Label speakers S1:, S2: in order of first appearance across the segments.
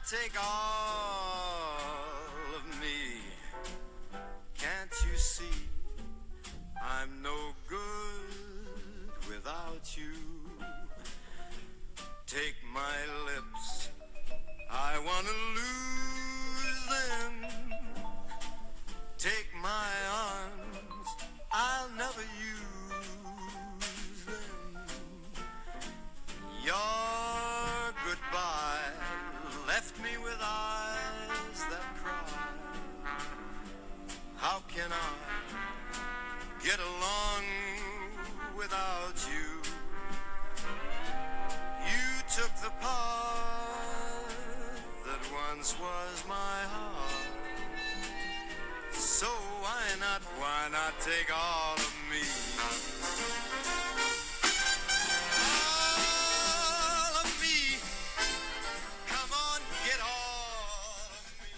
S1: take all of me? Can't you see I'm no good without you? Take my lips, I wanna lose them. Take my arms, I'll never use them. Your goodbye left me with eyes that cry. How can I get along without you? You took the part that once was my heart. So why not take all of me? All of me. Come on, get all of me.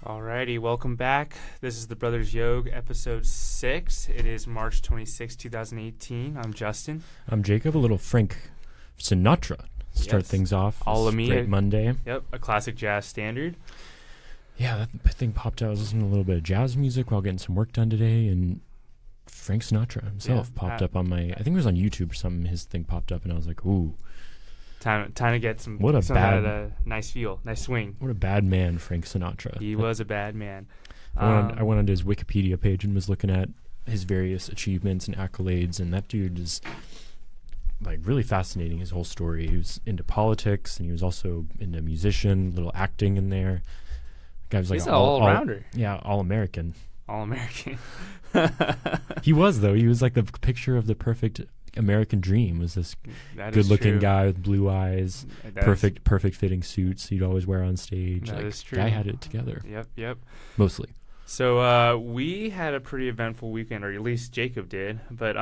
S2: Alrighty, welcome back. This is the Brothers Yog, episode 6. It is March 26, 2018. I'm Justin.
S3: I'm Jacob. A little Frank Sinatra. Start things off.
S2: All of me.
S3: Great Monday.
S2: Yep, a classic jazz standard.
S3: Yeah, that thing popped out. I was listening to a little bit of jazz music while getting some work done today, and Frank Sinatra himself popped up on my, I think it was on YouTube or something. His thing popped up, and I was like, ooh.
S2: Time to get some.
S3: What a bad,
S2: a nice feel, nice swing.
S3: What a bad man, Frank Sinatra.
S2: He was a bad man.
S3: I went onto his Wikipedia page and was looking at his various achievements and accolades, and that dude is like really fascinating. His whole story. He was into politics, and he was also into musician, little acting in there. The guy was like
S2: he's an all-rounder.
S3: Yeah, all-American.
S2: All-American.
S3: He was, though. He was like the picture of the perfect American dream. Was this good-looking guy with blue eyes, perfect fitting suits he'd always wear on stage.
S2: That
S3: like,
S2: is true.
S3: Guy had it together.
S2: Yep.
S3: Mostly.
S2: So we had a pretty eventful weekend, or at least Jacob did. But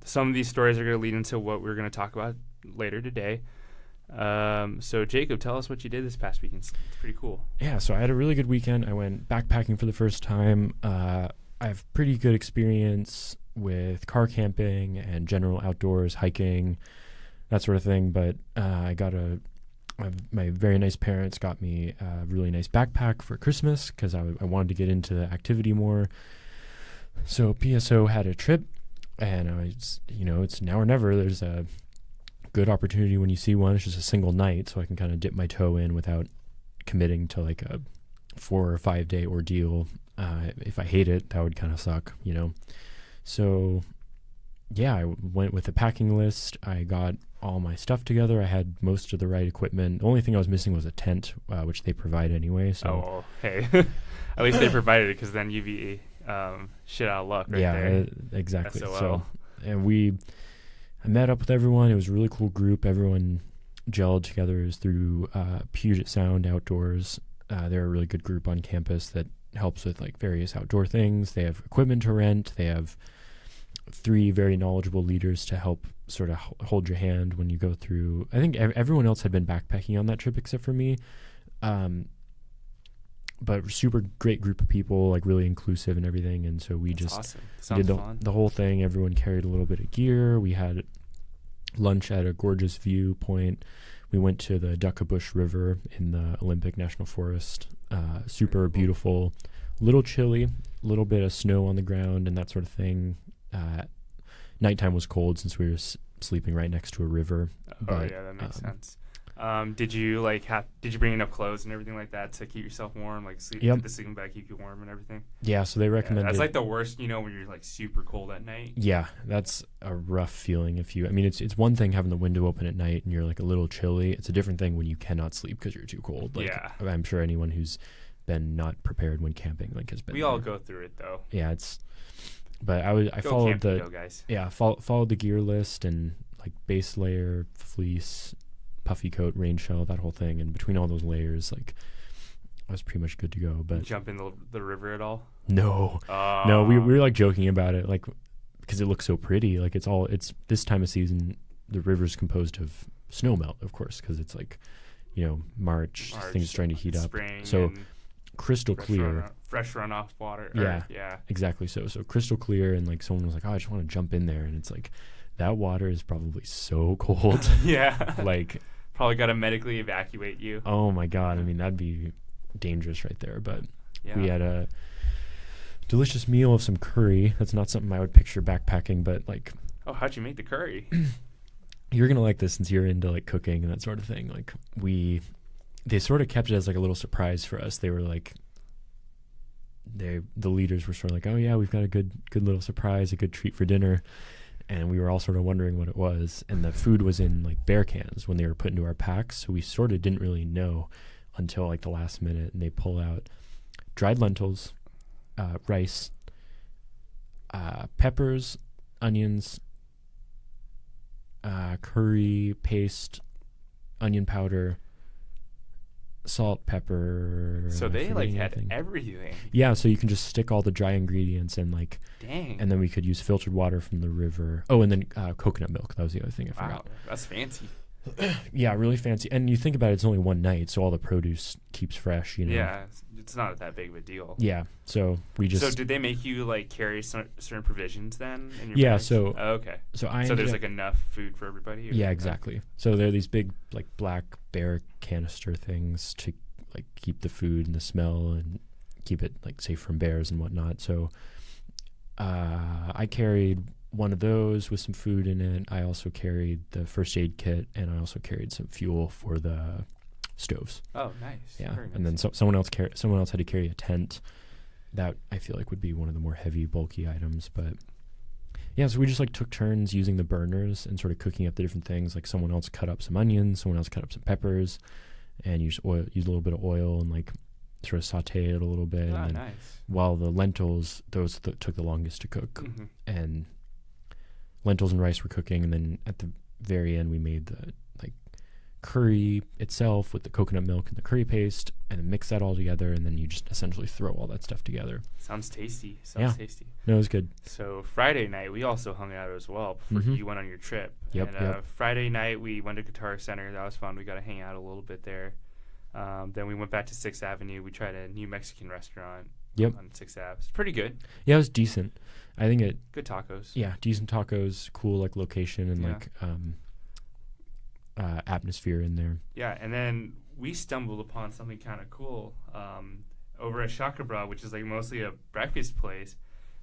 S2: some of these stories are going to lead into what we're going to talk about later today. So Jacob, tell us what you did this past weekend. It's pretty cool.
S3: Yeah, so I had a really good weekend. I went backpacking for the first time. I have pretty good experience with car camping and general outdoors, hiking, that sort of thing. But my very nice parents got me a really nice backpack for Christmas because I wanted to get into the activity more. So PSO had a trip, and it's now or never. There's a good opportunity when you see one. It's just a single night, so I can kind of dip my toe in without committing to like a 4 or 5 day ordeal. If I hate it, that would kind of suck, So yeah, I went with a packing list. I got all my stuff together. I had most of the right equipment. The only thing I was missing was a tent, which they provide anyway. So
S2: hey, at least they provided it, because then you'd be shit out of luck right there.
S3: Yeah, exactly.
S2: SOL.
S3: So, and I met up with everyone. It was a really cool group. Everyone gelled together. It was through Puget Sound Outdoors. They're a really good group on campus that helps with like various outdoor things. They have equipment to rent. They have 3 very knowledgeable leaders to help sort of hold your hand when you go through. I think everyone else had been backpacking on that trip except for me. But super great group of people, like really inclusive and everything. And so we
S2: That's
S3: just
S2: awesome.
S3: did the whole thing. Everyone carried a little bit of gear. We had lunch at a gorgeous viewpoint. We went to the Duckabush River in the Olympic National Forest. Super beautiful, little chilly, little bit of snow on the ground and that sort of thing. Nighttime was cold since we were sleeping right next to a river.
S2: But, yeah, that makes sense. Did you bring enough clothes and everything like that to keep yourself warm? Like did the sleeping bag keep you warm and everything?
S3: Yeah, so they recommended.
S2: That's like the worst, when you're like super cold at night.
S3: Yeah, that's a rough feeling. It's one thing having the window open at night and you're like a little chilly. It's a different thing when you cannot sleep because you're too cold. Like,
S2: yeah,
S3: I'm sure anyone who's been not prepared when camping has been.
S2: We all go through it though.
S3: Yeah, but I followed followed the gear list and like base layer, fleece, puffy coat, rain shell, that whole thing, and between all those layers, like I was pretty much good to go. But
S2: jump in the river at all?
S3: No, we were like joking about it, like because it looks so pretty. Like it's this time of season. The river's composed of snow melt, of course, because it's like March, things are starting to heat up. So crystal clear,
S2: fresh runoff water.
S3: Yeah, exactly. So crystal clear, and like someone was like, "Oh, I just want to jump in there," and it's like that water is probably so cold.
S2: Yeah,
S3: like
S2: Probably got to medically evacuate you.
S3: Oh my God. I mean, that'd be dangerous right there. But we had a delicious meal of some curry. That's not something I would picture backpacking, but like.
S2: Oh, how'd you make the curry?
S3: You're going to like this since you're into like cooking and that sort of thing. Like they sort of kept it as like a little surprise for us. They were like, the leaders were sort of like, oh yeah, we've got a good little surprise, a good treat for dinner. And we were all sort of wondering what it was. And the food was in like bear cans when they were put into our packs. So we sort of didn't really know until like the last minute. And they pull out dried lentils, rice, peppers, onions, curry paste, onion powder, salt, pepper.
S2: So they like had everything.
S3: Yeah, so you can just stick all the dry ingredients and like.
S2: Dang.
S3: And then we could use filtered water from the river. Oh, and then coconut milk. That was the other thing I forgot.
S2: That's fancy.
S3: Yeah, really fancy. And you think about it, it's only one night, so all the produce keeps fresh, you know.
S2: Yeah, it's not that big of a deal.
S3: Yeah, so we just.
S2: So did they make you like carry certain provisions then? In your bags?
S3: So.
S2: Oh, okay.
S3: So
S2: there's like enough food for everybody.
S3: Yeah, exactly. So there are these big like black bear canister things to like keep the food and the smell and keep it like safe from bears and whatnot. So I carried one of those with some food in it. I also carried the first aid kit, and I also carried some fuel for the stoves.
S2: Oh, nice.
S3: Yeah,
S2: very nice.
S3: And then someone else had to carry a tent. That I feel like would be one of the more heavy, bulky items. But yeah, so we just like took turns using the burners and sort of cooking up the different things. Like someone else cut up some onions, someone else cut up some peppers, and use a little bit of oil and like sort of saute it a little bit.
S2: Oh,
S3: and
S2: nice.
S3: While the lentils, those took the longest to cook.
S2: Mm-hmm.
S3: And lentils and rice were cooking, and then at the very end we made the like curry itself with the coconut milk and the curry paste, and then mix that all together, and then you just essentially throw all that stuff together.
S2: Sounds tasty. Tasty.
S3: No, it was good.
S2: So Friday night we also hung out as well before you went on your trip.
S3: Yep.
S2: Friday night we went to Guitar Center. That was fun. We got to hang out a little bit there. Then we went back to 6th Avenue. We tried a new Mexican restaurant on 6th Ave. It's pretty good.
S3: Yeah, it was decent. I think
S2: good tacos.
S3: Yeah, decent tacos, cool like location and like atmosphere in there.
S2: Yeah, and then we stumbled upon something kind of cool over at Chakra, which is like mostly a breakfast place.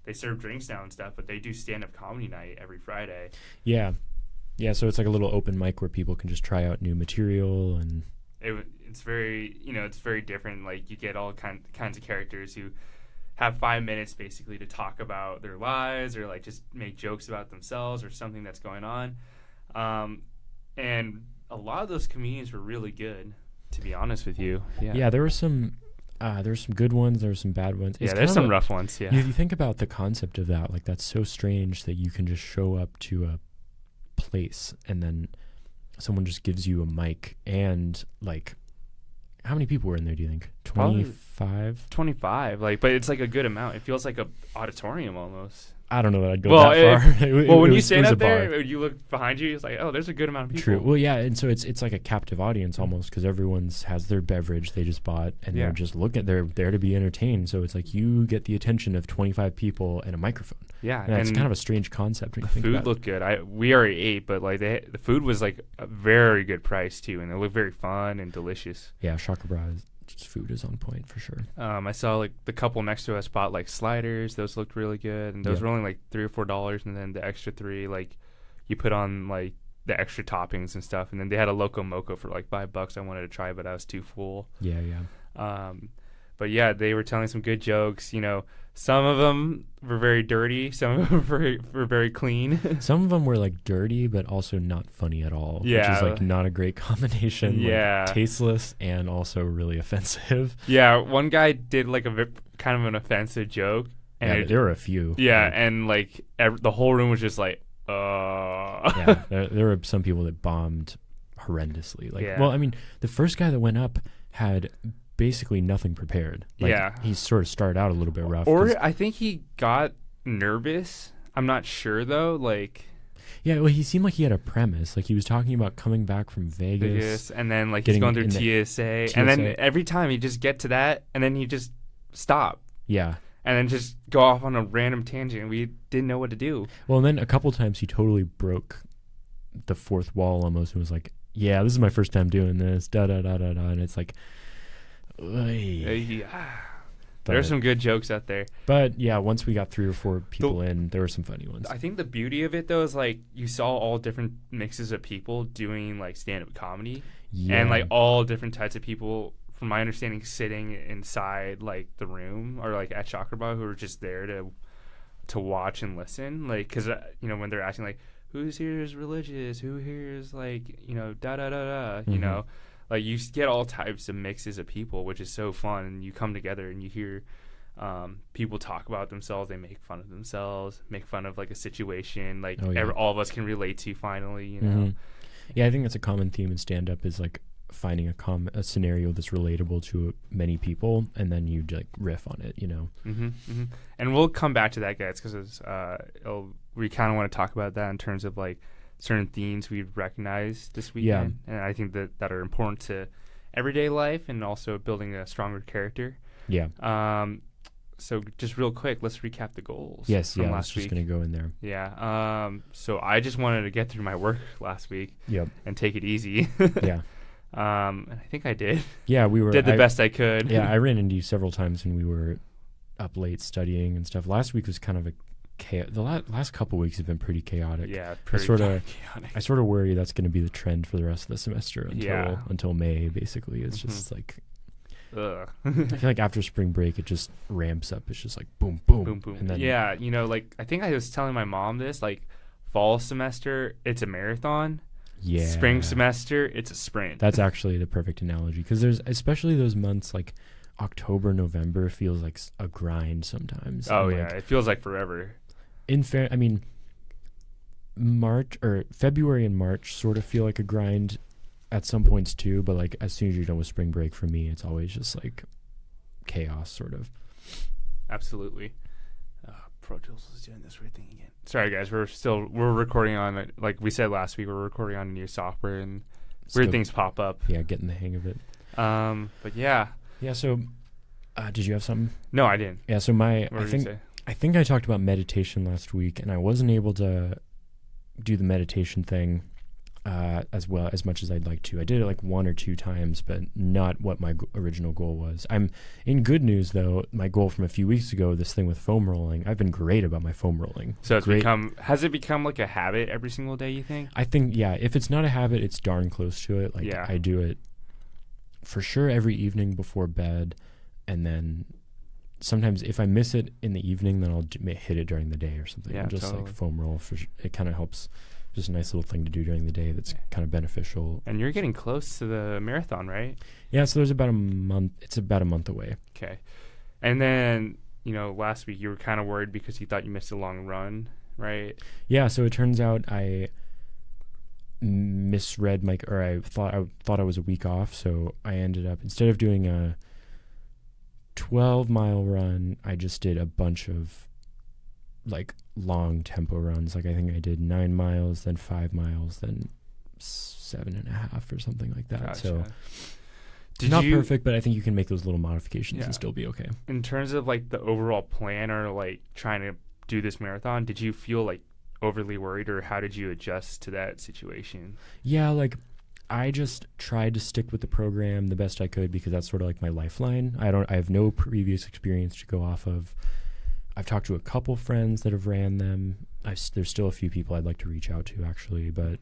S2: They serve drinks now and stuff, but they do stand-up comedy night every Friday. Yeah, so it's like a little open mic where people can just try out new material, and it's very different. Like you get all kinds of characters who have 5 minutes basically to talk about their lives or like just make jokes about themselves or something that's going on. And a lot of those comedians were really good, to be honest with you. Yeah, there were some good ones. There were some bad ones. Yeah, there's some rough ones. Yeah,
S3: you think about the concept of that. Like that's so strange that you can just show up to a place and then someone just gives you a mic and like. How many people were in there, do you think? 25?
S2: 25. But it's like a good amount. It feels like a auditorium almost.
S3: I don't know that I'd go that far.
S2: When you stand up there, you look behind you, it's like, oh, there's a good amount of people.
S3: True. Well, yeah, and so it's like a captive audience almost because everyone's has their beverage they just bought, and they're just they're there to be entertained. So it's like you get the attention of 25 people and a microphone.
S2: Yeah.
S3: And it's kind of a strange concept when you think
S2: about it.
S3: The
S2: food looked good. We already ate, but like the food was like a very good price too, and it looked very fun and delicious.
S3: Yeah, Chakra food is on point for sure.
S2: I saw like the couple next to us bought like sliders. Those looked really good, and those were only like $3 or $4, and then the extra $3 like you put on like the extra toppings and stuff, and then they had a Loco Moco for like $5 I wanted to try, but I was too full.
S3: Yeah.
S2: But yeah, they were telling some good jokes. Some of them were very dirty. Some of them were very clean.
S3: Some of them were like dirty, but also not funny at all.
S2: Yeah.
S3: Which is like not a great combination.
S2: Yeah.
S3: Like, tasteless and also really offensive.
S2: Yeah. One guy did like a kind of an offensive joke.
S3: And there were a few.
S2: Yeah. And like the whole room was just like,
S3: Yeah. There were some people that bombed horrendously. Well, I mean, the first guy that went up had basically nothing prepared. He sort of started out a little bit rough.
S2: Or I think he got nervous. I'm not sure though.
S3: Yeah, well, he seemed like he had a premise. Like he was talking about coming back from Vegas
S2: and then like he's going through TSA, and then every time he just get to that, and then he just stop.
S3: Yeah.
S2: And then just go off on a random tangent. We didn't know what to do.
S3: Well, and then a couple times he totally broke the fourth wall almost and was like, yeah, this is my first time doing this, da da da da da, and it's like,
S2: Yeah. There's some good jokes out there.
S3: But yeah, once we got 3 or 4 people in, there were some funny ones.
S2: I think the beauty of it though is like you saw all different mixes of people doing like stand-up comedy, and like all different types of people. From my understanding, sitting inside like the room or like at Chakraba, who are just there to watch and listen, like because when they're asking like who's here is religious, who here is like da da da da, like you get all types of mixes of people, which is so fun. And you come together and you hear people talk about themselves. They make fun of themselves, make fun of like a situation like all of us can relate to finally,
S3: Yeah, I think that's a common theme in stand-up is like finding a scenario that's relatable to many people, and then you like riff on it,
S2: And we'll come back to that, guys, because we kind of want to talk about that in terms of like certain themes we've recognized this weekend, and I think that are important to everyday life and also building a stronger character. So just real quick, let's recap the goals.
S3: Yes,
S2: from
S3: I was
S2: last week.
S3: just going to go in there.
S2: Yeah. So I just wanted to get through my work last week. And take it easy. And I think I did. Yeah, did the best I could.
S3: Yeah, I ran into you several times when we were up late studying and stuff. Last week was kind of a the last couple weeks have been pretty chaotic.
S2: Yeah, pretty chaotic.
S3: I sort of worry that's going to be the trend for the rest of the semester until May. Basically, it's just like. I feel like after spring break, it just ramps up. It's just like boom, boom,
S2: boom, boom.
S3: And then
S2: like I think I was telling my mom this. Like fall semester, it's a marathon.
S3: Yeah.
S2: Spring semester, it's a sprint.
S3: That's actually the perfect analogy because there's especially those months like October, November feels like a grind sometimes.
S2: Oh yeah, it feels like forever.
S3: I mean, February and March sort of feel like a grind at some points too, but like as soon as you're done with spring break, for me, it's always just like chaos, sort of.
S2: Absolutely. Pro Tools is doing this weird thing again. Sorry, guys. We're recording on, like we said last week, we're recording on new software and weird things pop up.
S3: Yeah, getting the hang of it.
S2: But yeah.
S3: Yeah. So, did you have something?
S2: No, I didn't.
S3: Yeah. So I think I talked about meditation last week, and I wasn't able to do the meditation thing as much as I'd like to. I did it like 1 or 2 times, but not what my original goal was. I'm in good news though. My goal from a few weeks ago, this thing with foam rolling, I've been great about my foam rolling.
S2: So has it become like a habit every single day, you think?
S3: I think, yeah, if it's not a habit, it's darn close to it. Like I do it for sure every evening before bed, and then sometimes if I miss it in the evening, then I'll hit it during the day or something.
S2: Yeah,
S3: I'll just like foam roll. It kind of helps. Just a nice little thing to do during the day that's kind of beneficial.
S2: And you're getting close to the marathon, right?
S3: Yeah, so there's about a month. It's about a month away.
S2: Okay. And then, last week you were kind of worried because you thought you missed a long run, right?
S3: Yeah, so it turns out I misread I thought I was a week off, so I ended up, instead of doing a 12-mile run, I just did a bunch of like long tempo runs. Like I think I did 9 miles, then 5 miles, then 7.5 or something like that.
S2: Gotcha.
S3: So not perfect, but I think you can make those little modifications and still be okay.
S2: In terms of like the overall plan or like trying to do this marathon, did you feel like overly worried, or how did you adjust to that situation?
S3: Yeah, like I just tried to stick with the program the best I could because that's sort of like my lifeline. I have no previous experience to go off of. I've talked to a couple friends that have ran them. There's still a few people I'd like to reach out to, actually. But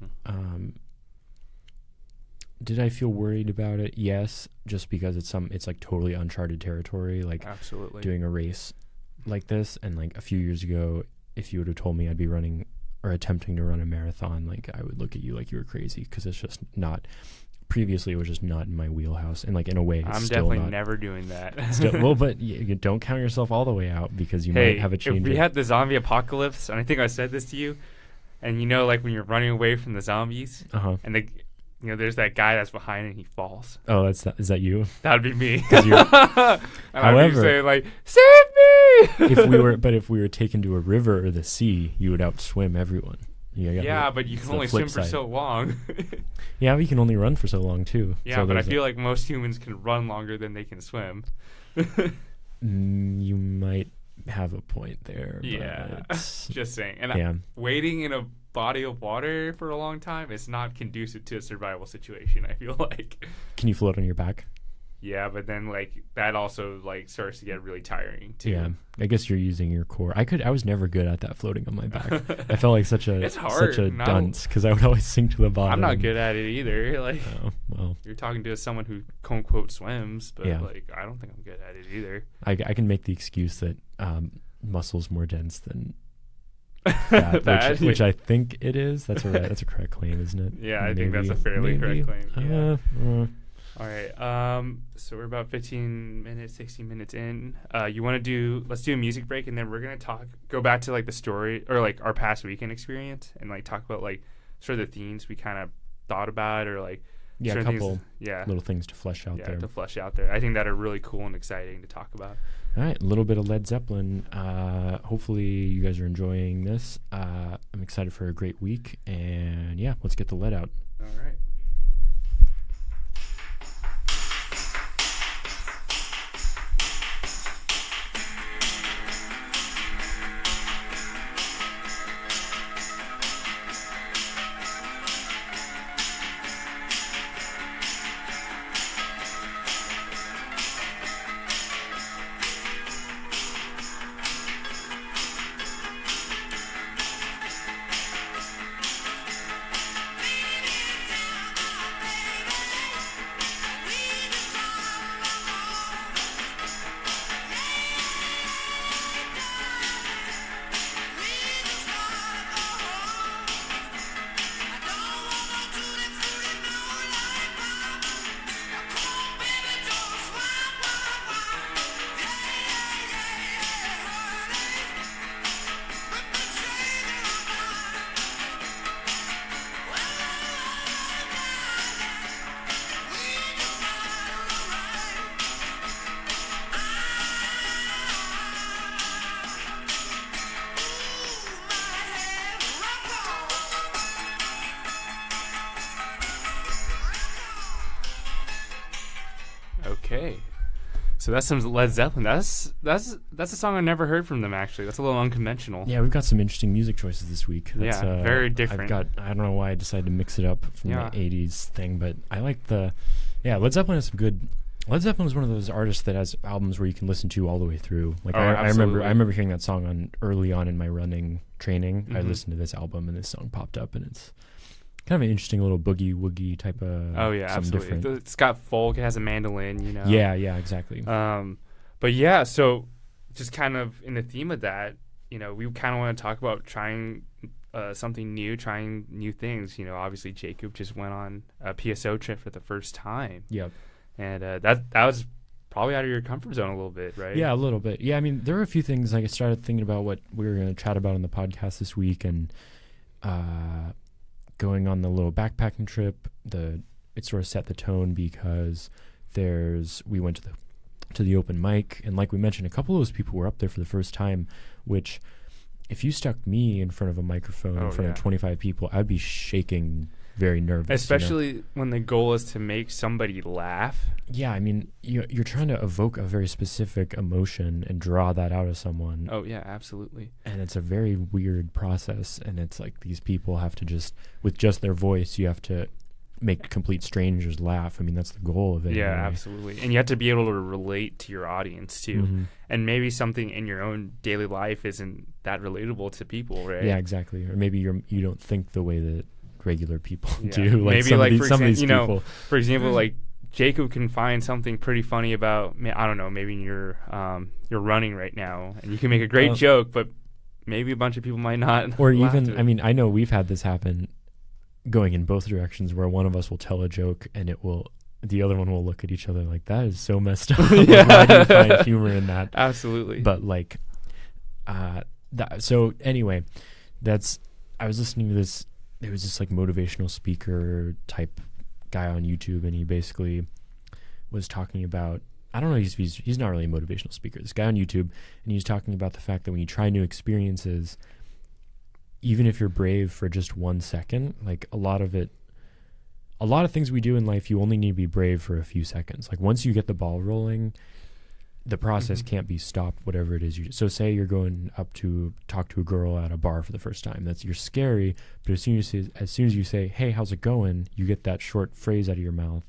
S3: did I feel worried about it? Yes, just because it's like totally uncharted territory. Like
S2: absolutely
S3: doing a race like this. And like a few years ago, if you would have told me I'd be running or attempting to run a marathon, like I would look at you like you were crazy because it's just not. Previously, it was just not in my wheelhouse, and like in a way,
S2: I'm definitely never doing that.
S3: But you don't count yourself all the way out because you might have a change.
S2: If we had the zombie apocalypse, and I think I said this to you, and like when you're running away from the zombies, and there's that guy that's behind and he falls.
S3: Oh, is that you?
S2: That'd be me.
S3: However,
S2: I'd be saying like, save me!
S3: if we were taken to a river or the sea, you would outswim everyone.
S2: But you can only swim for so long.
S3: Yeah, we can only run for so long too.
S2: Yeah,
S3: so
S2: but I feel like most humans can run longer than they can swim.
S3: You might have a point there.
S2: Yeah, just saying. And waiting in a body of water for a long time, it's not conducive to a survival situation, I feel like.
S3: Can you float on your back?
S2: Yeah, but then like that also like starts to get really tiring too.
S3: Yeah, I guess you're using your core. I was never good at that floating on my back. I felt like such a
S2: It's hard.
S3: dunce because I would always sink to the bottom.
S2: I'm not good at it either. Like,
S3: Oh, well,
S2: you're talking to someone who quote unquote swims, but
S3: Yeah.
S2: like I don't think I'm good at it either.
S3: I can make the excuse that muscle's more dense than fat,
S2: Fat.
S3: which I think it is. That's a correct claim, isn't it?
S2: Yeah, I think that's a fairly correct claim. Yeah. All right. So we're about 16 minutes in. Let's do a music break, and then we're going to go back to like the story or like our past weekend experience and like talk about like sort of the themes we kind of thought about or like
S3: Yeah, a
S2: certain
S3: couple
S2: things,
S3: little things to flesh out there.
S2: to flesh out there. I think that are really cool and exciting to talk about.
S3: All right, a little bit of Led Zeppelin. Hopefully you guys are enjoying this. I'm excited for a great week, and yeah, let's get the lead out.
S2: All right. Okay. So that's some Led Zeppelin. That's a song I never heard from them, actually. That's a little unconventional.
S3: Yeah, we've got some interesting music choices this week. That's,
S2: very different.
S3: I don't know why I decided to mix it up from the 80s thing, but I like Led Zeppelin has some good. Led Zeppelin is one of those artists that has albums where you can listen to all the way through. Like I remember hearing that song early on in my running training. Mm-hmm. I listened to this album and this song popped up, and it's kind of an interesting little boogie woogie type of.
S2: Oh yeah, absolutely. Different. It's got folk. It has a mandolin. You know.
S3: Yeah, exactly.
S2: But yeah, so just kind of in the theme of that, we kind of want to talk about trying something new, trying new things. Obviously Jacob just went on a PSO trip for the first time.
S3: Yep.
S2: And that was probably out of your comfort zone a little bit, right?
S3: Yeah, a little bit. Yeah, I mean, there were a few things. Like I started thinking about what we were going to chat about on the podcast this week, and going on the little backpacking trip. It sort of set the tone because we went to the open mic, and like we mentioned, a couple of those people were up there for the first time. Which, if you stuck me in front of a microphone in front of 25 people, I'd be shaking. Very nervous,
S2: especially when the goal is to make somebody laugh.
S3: Yeah, I mean, you're trying to evoke a very specific emotion and draw that out of someone.
S2: Oh yeah, absolutely.
S3: And it's a very weird process, and it's like these people have to with just their voice, you have to make complete strangers laugh. I mean, that's the goal of it.
S2: Yeah,
S3: anyway.
S2: Absolutely. And you have to be able to relate to your audience too. Mm-hmm. And maybe something in your own daily life isn't that relatable to people, right?
S3: Yeah, exactly. Or maybe you don't think the way that regular people do. Like
S2: maybe
S3: some of these people.
S2: For example, like Jacob can find something pretty funny about, I don't know, maybe you're running right now, and you can make a great joke, but maybe a bunch of people might not.
S3: Or even, I mean, I know we've had this happen going in both directions, where one of us will tell a joke and the other one will look at each other like, that is so messed up.
S2: Yeah.
S3: Why do you find humor in that?
S2: Absolutely.
S3: But like, so anyway, I was listening to this. There was this like motivational speaker type guy on YouTube, and he basically was talking about, I don't know, he's not really a motivational speaker, this guy on YouTube, and he was talking about the fact that when you try new experiences, even if you're brave for just 1 second, like a lot of things we do in life, you only need to be brave for a few seconds. Like once you get the ball rolling, the process can't be stopped, whatever it is so say you're going up to talk to a girl at a bar for the first time. You're scary, but as soon as you say, hey, how's it going, you get that short phrase out of your mouth,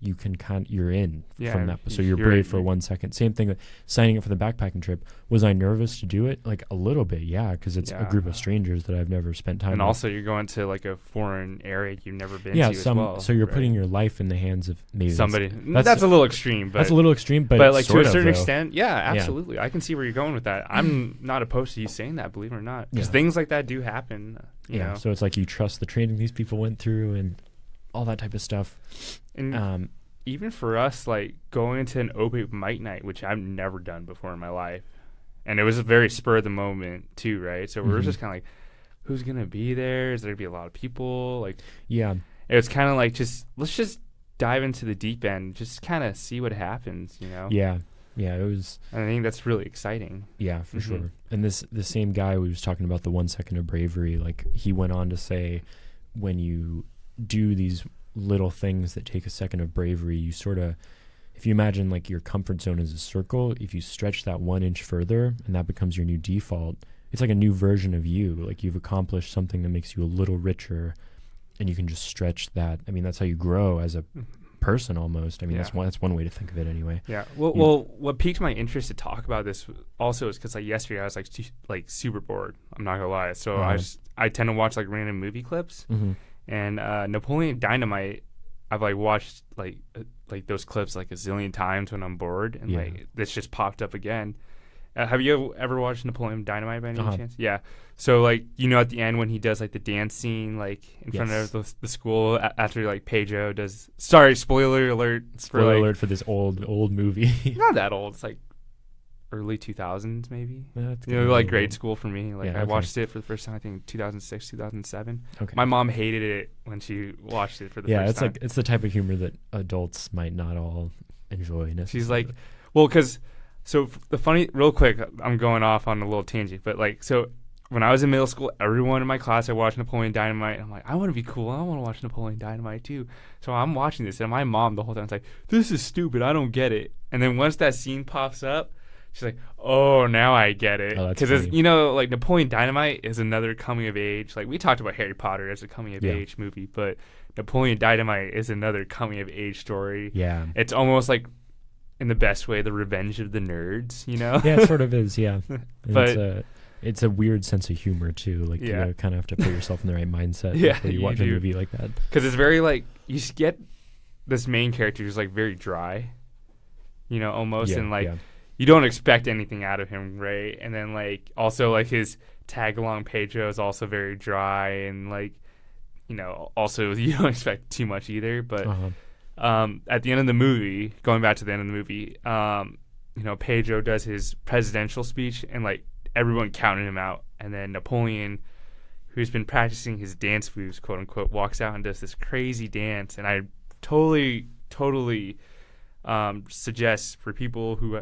S3: you can you're in from that. So you're brave for 1 second. Same thing with signing up for the backpacking trip. Was I nervous to do it? Like a little bit, yeah, because it's a group of strangers that I've never spent time with.
S2: And also you're going to like a foreign area you've never been to as well.
S3: So you're putting your life in the hands of maybe
S2: somebody. That's a little extreme. But
S3: that's a little extreme, but
S2: like to a certain extent, yeah, absolutely. I can see where you're going with that. I'm not opposed to you saying that, believe it or not, because things like that do happen. You know?
S3: So it's like you trust the training these people went through and all that type of stuff.
S2: And even for us, like going into an open mic night, which I've never done before in my life, and it was a very spur of the moment too, right? So we were just kind of like, who's gonna be there? Is there gonna be a lot of people? Like,
S3: yeah,
S2: it was kind of like let's just dive into the deep end, just kind of see what happens, you know?
S3: Yeah, it was.
S2: And I think that's really exciting.
S3: Yeah, for sure. And the same guy we was talking about the 1 second of bravery, like he went on to say, when you do these little things that take a second of bravery, you sort of, if you imagine like your comfort zone is a circle, if you stretch that 1 inch further and that becomes your new default, it's like a new version of you. Like you've accomplished something that makes you a little richer, and you can just stretch that. I mean, that's how you grow as a person almost. I mean, that's one way to think of it anyway.
S2: Yeah. Well, what piqued my interest to talk about this also is because like yesterday I was like super bored. I'm not gonna lie. So I tend to watch like random movie clips. And Napoleon Dynamite, I've like watched like those clips like a zillion times when I'm bored, and like this just popped up again. Have you ever watched Napoleon Dynamite by any chance? Yeah. So like at the end when he does like the dance scene like in front of the school after like Pedro does. Sorry, spoiler alert.
S3: Spoiler alert for this old movie.
S2: Not that old. It's like early 2000s maybe. Like grade school for me. Like I watched it for the first time I think 2006, 2007. Okay. My mom hated it when she watched it for the first time.
S3: It's the type of humor that adults might not all enjoy necessarily.
S2: She's like, well, because real quick, I'm going off on a little tangent, but like, so when I was in middle school, everyone in my class had watched Napoleon Dynamite. I'm like, I want to be cool. I want to watch Napoleon Dynamite too. So I'm watching this, and my mom the whole time is like, this is stupid. I don't get it. And then once that scene pops up, she's like, oh, now I get it. Because, like Napoleon Dynamite is another coming of age. Like we talked about Harry Potter as a coming of age movie, but Napoleon Dynamite is another coming of age story. Yeah. It's almost like, in the best way, the revenge of the nerds, Yeah,
S3: it sort of is, yeah. But it's a weird sense of humor, too. Like, you kind of have to put yourself in the right mindset before you watch a movie like that.
S2: Because it's very, like, you get this main character who's, like, very dry, almost. And, like, you don't expect anything out of him, right? And then, like, also, like, his tag-along Pedro is also very dry. And, like, also you don't expect too much either. But at the end of the movie, going back to the end of the movie, Pedro does his presidential speech, and, like, everyone counted him out. And then Napoleon, who's been practicing his dance moves, quote unquote, walks out and does this crazy dance. And I totally suggest for people who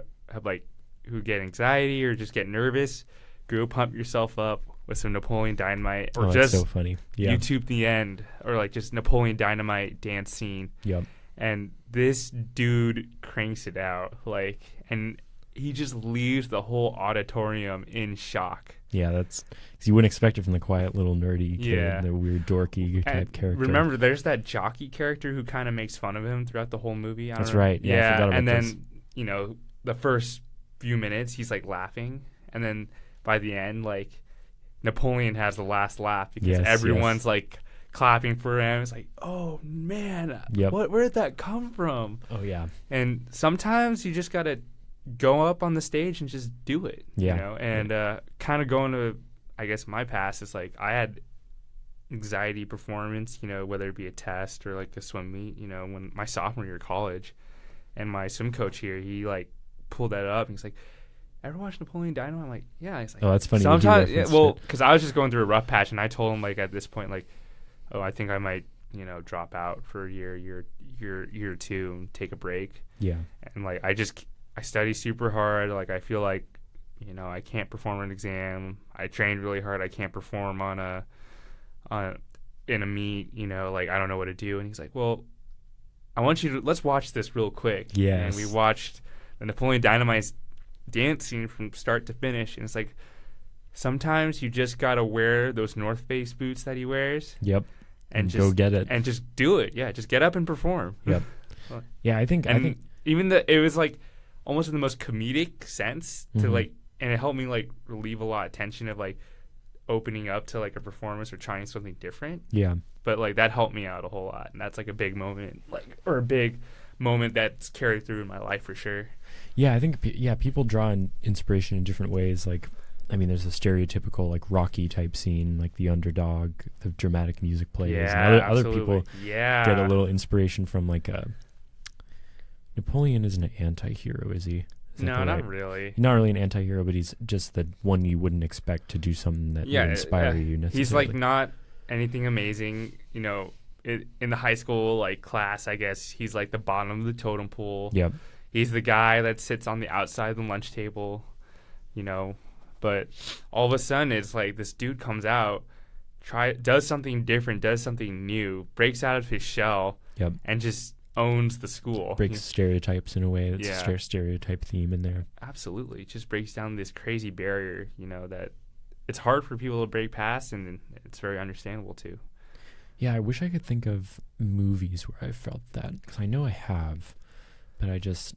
S2: who get anxiety or just get nervous, go pump yourself up with some Napoleon Dynamite, or just
S3: so funny.
S2: YouTube the end, or like just Napoleon Dynamite dance scene.
S3: Yep.
S2: And this dude cranks it out, like, and he just leaves the whole auditorium in shock.
S3: Yeah, that's because you wouldn't expect it from the quiet little nerdy kid, the weird dorky type character.
S2: Remember, there's that jockey character who kind of makes fun of him throughout the whole movie.
S3: That's right. Yeah, I forgot about
S2: and
S3: this.
S2: then the first few minutes he's like laughing, and then by the end, like, Napoleon has the last laugh because everyone's like clapping for him. It's like, oh man, where did that come from?
S3: Oh yeah.
S2: And sometimes you just gotta go up on the stage and just do it.
S3: Yeah.
S2: And kind of going to, I guess, my past is like I had anxiety performance, whether it be a test or like a swim meet, when my sophomore year of college, and my swim coach here, he like pulled that up and he's like, ever watch Napoleon Dynamite? I'm like, yeah. He's like,
S3: oh, that's funny.
S2: Sometimes, because I was just going through a rough patch, and I told him like at this point, like, oh, I think I might, drop out for a year or two and take a break.
S3: Yeah.
S2: And like I study super hard. Like I feel like, I can't perform an exam. I trained really hard. I can't perform in a meet. Like I don't know what to do. And he's like, well, let's watch this real quick.
S3: Yes.
S2: And we watched the Napoleon Dynamite's dancing from start to finish, and it's like sometimes you just gotta wear those North Face boots that he wears.
S3: Yep.
S2: And just
S3: go get it.
S2: And just do it. Yeah, just get up and perform.
S3: Yep. Yeah, I think
S2: even it was like almost in the most comedic sense to like, and it helped me like relieve a lot of tension of like opening up to like a performance or trying something different.
S3: Yeah.
S2: But like that helped me out a whole lot, and that's like a big moment, like, or a big moment that's carried through in my life for sure.
S3: Yeah, I think people draw inspiration in different ways. Like, I mean, there's a stereotypical like Rocky type scene, like the underdog, the dramatic music plays.
S2: Yeah,
S3: and other people get a little inspiration from like Napoleon isn't an anti-hero, is he?
S2: No, not really.
S3: Not really an anti-hero, but he's just the one you wouldn't expect to do something that would inspire you necessarily.
S2: He's like not anything amazing, you know. In the high school like class, I guess he's like the bottom of the totem pole.
S3: Yep.
S2: He's the guy that sits on the outside of the lunch table, you know. But all of a sudden, it's like this dude comes out, does something different, does something new, breaks out of his shell, and just owns the school.
S3: Breaks stereotypes in a way. That's a stereotype theme in there.
S2: Absolutely. It just breaks down this crazy barrier, you know, that it's hard for people to break past, and it's very understandable too.
S3: Yeah, I wish I could think of movies where I felt that, because I know I have, but I can't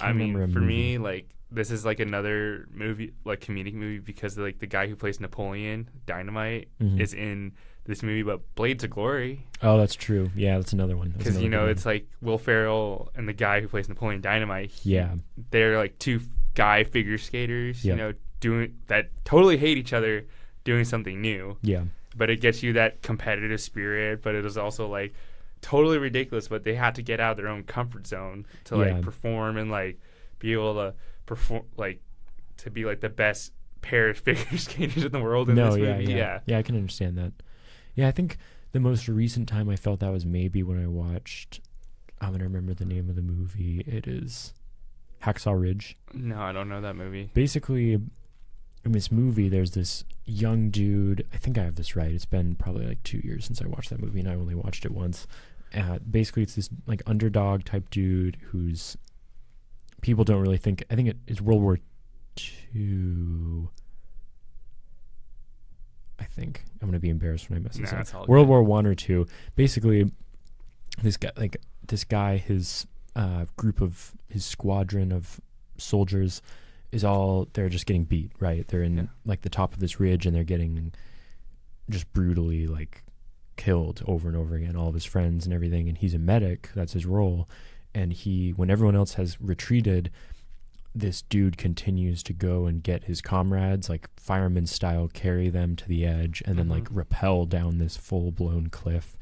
S3: remember a movie.
S2: For me, like, this is like another movie, like comedic movie, because like the guy who plays Napoleon Dynamite is in this movie, but Blades of Glory.
S3: Oh, that's true. Yeah, that's another one.
S2: Because, you know, it's like Will Ferrell and the guy who plays Napoleon Dynamite.
S3: Yeah.
S2: They're like two guy figure skaters, you know, that totally hate each other, doing something new.
S3: Yeah.
S2: But it gets you that competitive spirit, but it is also like totally ridiculous, but they had to get out of their own comfort zone to like perform and like be able to perform, like to be like the best pair of figure skaters in the world in this movie.
S3: Yeah, I can understand that. Yeah, I think the most recent time I felt that was maybe when I watched, I'm gonna remember the name of the movie. It is Hacksaw Ridge.
S2: No, I don't know that movie.
S3: Basically, in this movie, there's this young dude. I think I have this right. It's been probably like 2 years since I watched that movie, and I only watched it once. Basically, it's this like underdog type dude who's people don't really think. I think it's World War II. I think I'm gonna be embarrassed when I mess this up. World War I or II. Basically, this guy, his group of his squadron of soldiers they're just getting beat, right? They're in like the top of this ridge, and they're getting just brutally like killed over and over again, all of his friends and everything. And he's a medic, that's his role. And when everyone else has retreated, this dude continues to go and get his comrades, like fireman style, carry them to the edge, and then like rappel down this full blown cliff.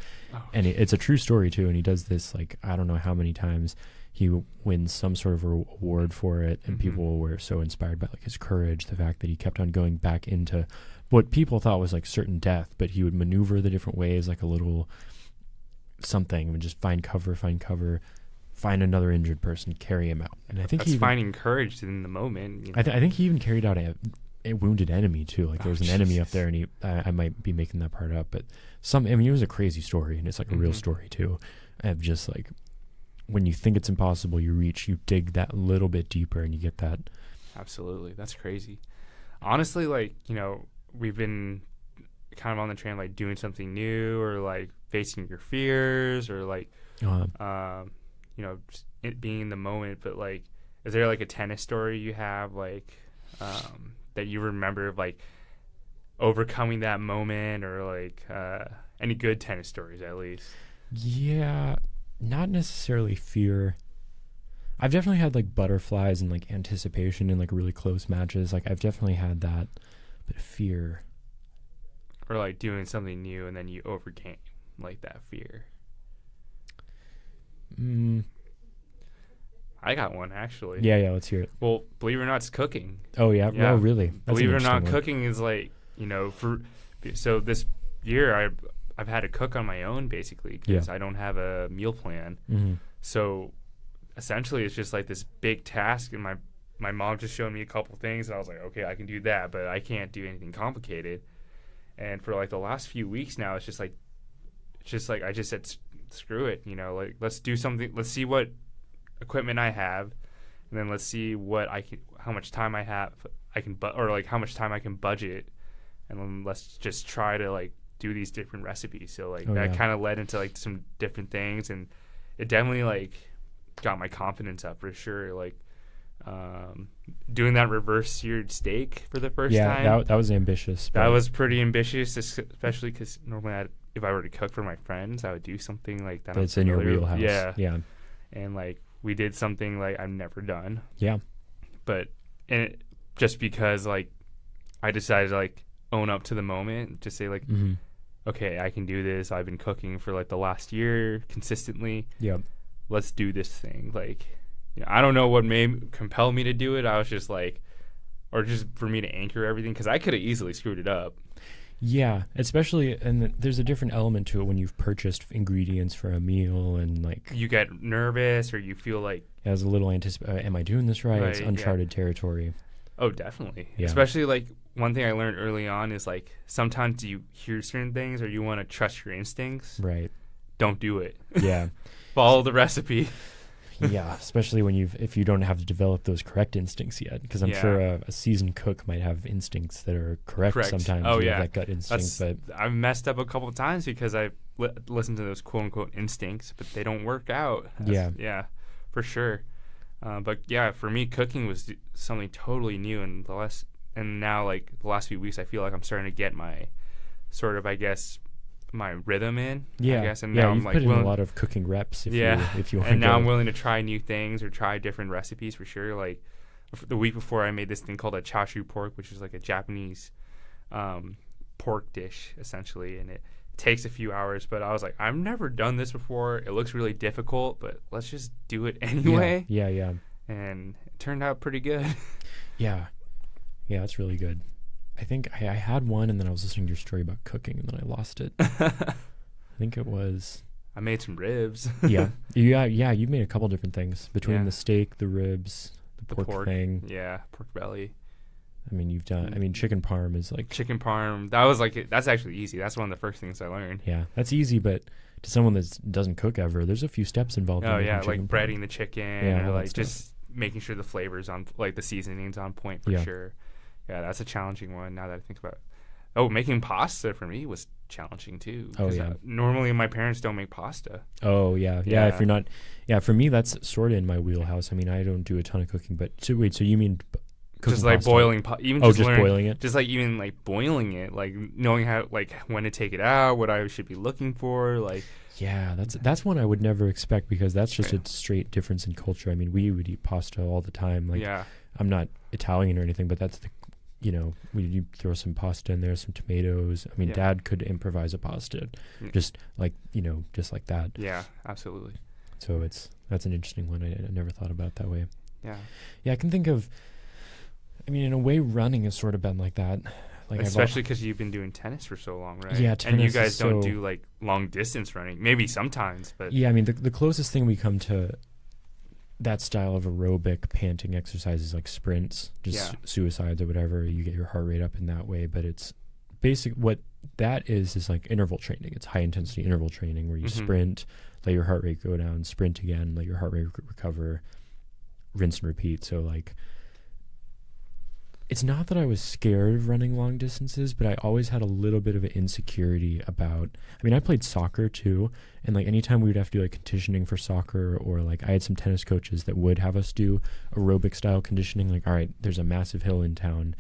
S3: And it's a true story too. And he does this like I don't know how many times. He wins some sort of award for it, and people were so inspired by like his courage, the fact that he kept on going back into what people thought was like certain death, but he would maneuver the different ways, like a little something, and just find cover, find another injured person, carry him out. And I think
S2: that's finding courage in the moment. You know?
S3: I think he even carried out a wounded enemy too. Like there was an enemy up there, and I might be making that part up, but it was a crazy story, and it's like a real story too. Of just like, when you think it's impossible, you dig that little bit deeper, and you get that.
S2: Absolutely. That's crazy. Honestly, like, you know, we've been kind of on the train, like doing something new, or like facing your fears, or like, you know, just it being in the moment. But like, is there like a tennis story you have, like, that you remember of like overcoming that moment, or like any good tennis stories at least? Yeah.
S3: Not necessarily fear. I've definitely had like butterflies and like anticipation in like really close matches. Like I've definitely had that, but fear.
S2: Or like doing something new and then you overcame like that fear. I got one actually.
S3: Yeah, let's hear it.
S2: Well, believe it or not, it's cooking.
S3: Oh yeah? Oh really?
S2: That's believe it or not, cooking is like, you know, so this year I've had to cook on my own basically, because I don't have a meal plan. So essentially it's just like this big task, and my mom just showed me a couple things, and I was like, okay, I can do that, but I can't do anything complicated. And for like the last few weeks now, it's just like I just said, screw it, you know, like let's do something, let's see what equipment I have, and then let's see how much time I have, or like how much time I can budget, and then let's just try to like do these different recipes. So like that kind of led into like some different things, and it definitely like got my confidence up for sure. Like doing that reverse seared steak for the first time.
S3: Yeah, that was ambitious.
S2: That was pretty ambitious, especially because normally if I were to cook for my friends, I would do something like that.
S3: That's in your wheelhouse. Yeah.
S2: And like we did something like I've never done.
S3: Yeah.
S2: But just because like I decided to like own up to the moment, just say like, okay, I can do this. I've been cooking for like the last year consistently.
S3: Yep.
S2: Let's do this thing. Like, you know, I don't know what compel me to do it. I was just like, or just for me to anchor everything, because I could have easily screwed it up.
S3: Yeah, especially, and there's a different element to it when you've purchased ingredients for a meal, and like
S2: you get nervous, or you feel like
S3: as a little am I doing this right? It's uncharted territory.
S2: Oh, definitely.
S3: Yeah.
S2: Especially like one thing I learned early on is like sometimes you hear certain things or you want to trust your instincts.
S3: Right.
S2: Don't do it.
S3: Yeah.
S2: Follow the recipe.
S3: Yeah, especially if you don't have developed those correct instincts yet, because I'm sure a seasoned cook might have instincts that are correct. Sometimes.
S2: Oh yeah,
S3: that gut instinct. But
S2: I've messed up a couple of times because I listened to those quote unquote instincts, but they don't work out. Yeah, for sure. But yeah, for me, cooking was something totally new, and now like the last few weeks, I feel like I'm starting to get my sort of, I guess, my rhythm in.
S3: Yeah,
S2: I guess, and now
S3: you've
S2: I'm like
S3: put in a lot of cooking reps. If you want.
S2: And now I'm willing to try new things or try different recipes for sure. Like the week before, I made this thing called a chashu pork, which is like a Japanese pork dish essentially, and it takes a few hours. But I was like, I've never done this before. It looks really difficult, but let's just do it anyway.
S3: Yeah.
S2: And it turned out pretty good.
S3: Yeah, it's really good. I think I had one, and then I was listening to your story about cooking, and then I lost it. I think it was...
S2: I made some ribs.
S3: Yeah, you made a couple different things. Between the steak, the ribs, the pork thing.
S2: Yeah, pork belly.
S3: I mean, you've done... I mean, chicken parm is like...
S2: Chicken parm. That was like... That's actually easy. That's one of the first things I learned.
S3: Yeah, that's easy, but to someone that doesn't cook ever, there's a few steps involved.
S2: Oh, yeah, like breading the chicken.
S3: Yeah,
S2: or like just making sure the flavor's on... Like the seasoning's on point for sure. Yeah, that's a challenging one now that I think about it. Oh, making pasta for me was challenging too.
S3: Oh, yeah.
S2: Normally my parents don't make pasta.
S3: Oh, yeah. If you're not... Yeah, for me, that's sort of in my wheelhouse. I mean, I don't do a ton of cooking, but... So you mean...
S2: Just like
S3: pasta?
S2: boiling...
S3: boiling it?
S2: Just like even like boiling it, like knowing how, like when to take it out, what I should be looking for, like...
S3: Yeah, that's one I would never expect, because that's just a straight difference in culture. I mean, we would eat pasta all the time. Like, I'm not Italian or anything, but that's the... You know, you throw some pasta in there, some tomatoes. I mean, Dad could improvise a pasta, just like that.
S2: Yeah, absolutely.
S3: So that's an interesting one. I never thought about it that way.
S2: Yeah.
S3: Yeah, I can think of. I mean, in a way, running has sort of been like that. Like
S2: especially because you've been doing tennis for so long, right?
S3: Yeah, tennis.
S2: And you guys don't do like long distance running. Maybe sometimes, but
S3: yeah, I mean, the closest thing we come to that style of aerobic panting exercises like sprints, just suicides or whatever, you get your heart rate up in that way. But it's basic. What that is like interval training. It's high intensity interval training where you sprint, let your heart rate go down, sprint again, let your heart rate recover, rinse and repeat. So like, it's not that I was scared of running long distances, but I always had a little bit of an insecurity about... I mean, I played soccer too, and like anytime we would have to do like conditioning for soccer, or like I had some tennis coaches that would have us do aerobic style conditioning, like, all right, there's a massive hill in town.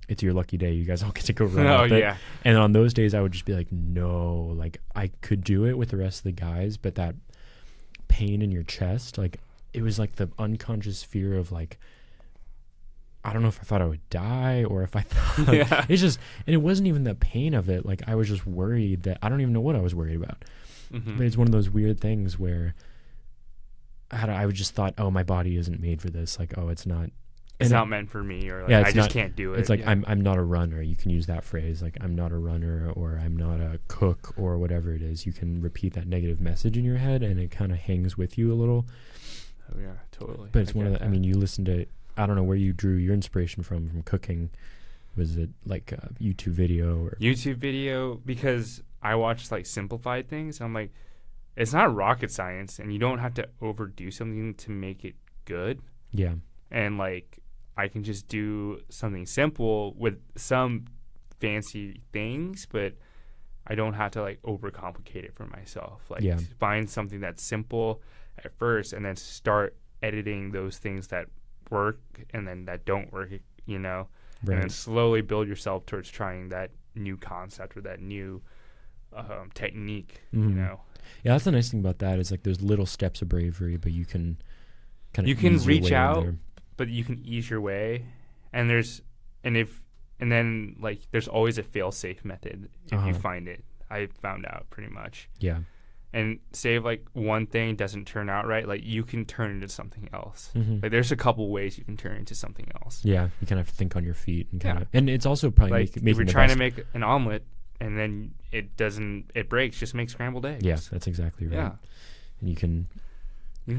S3: It's your lucky day. You guys all get to go run up it. And on those days, I would just be like, no, like I could do it with the rest of the guys, but that pain in your chest, like it was like the unconscious fear of like, I don't know if I thought I would die or if I thought it's just, and it wasn't even the pain of it. Like I was just worried that I don't even know what I was worried about. But it's one of those weird things where I would just thought, oh, my body isn't made for this. Like, oh, it's not.
S2: It's not meant for me, or like I just can't do it.
S3: It's like I'm not a runner. You can use that phrase, like I'm not a runner, or I'm not a cook, or whatever it is. You can repeat that negative message in your head, and it kind of hangs with you a little.
S2: Oh yeah, totally.
S3: But it's one of the. I mean, you listen to. I don't know where you drew your inspiration from cooking. Was it like a YouTube video or
S2: YouTube video? Because I watched like simplified things. I'm like, it's not rocket science, and you don't have to overdo something to make it good.
S3: Yeah.
S2: And like I can just do something simple with some fancy things, but I don't have to like overcomplicate it for myself. Like find something that's simple at first and then start editing those things that work and then that don't work, you know, and then slowly build yourself towards trying that new concept or that new technique, you know.
S3: Yeah, that's the nice thing about that is like there's little steps of bravery, but you can kind of
S2: you can reach out, but you can ease your way, and then like there's always a fail-safe method if you find it. I found out pretty much.
S3: Yeah.
S2: And say if like one thing doesn't turn out right, like you can turn it into something else. Like there's a couple ways you can turn it into something else.
S3: Yeah, you kind of have to think on your feet and kind of, and it's also probably
S2: like
S3: making
S2: if you're trying to make an omelet and then it breaks, just make scrambled eggs.
S3: Yeah, that's exactly right. Yeah, and you can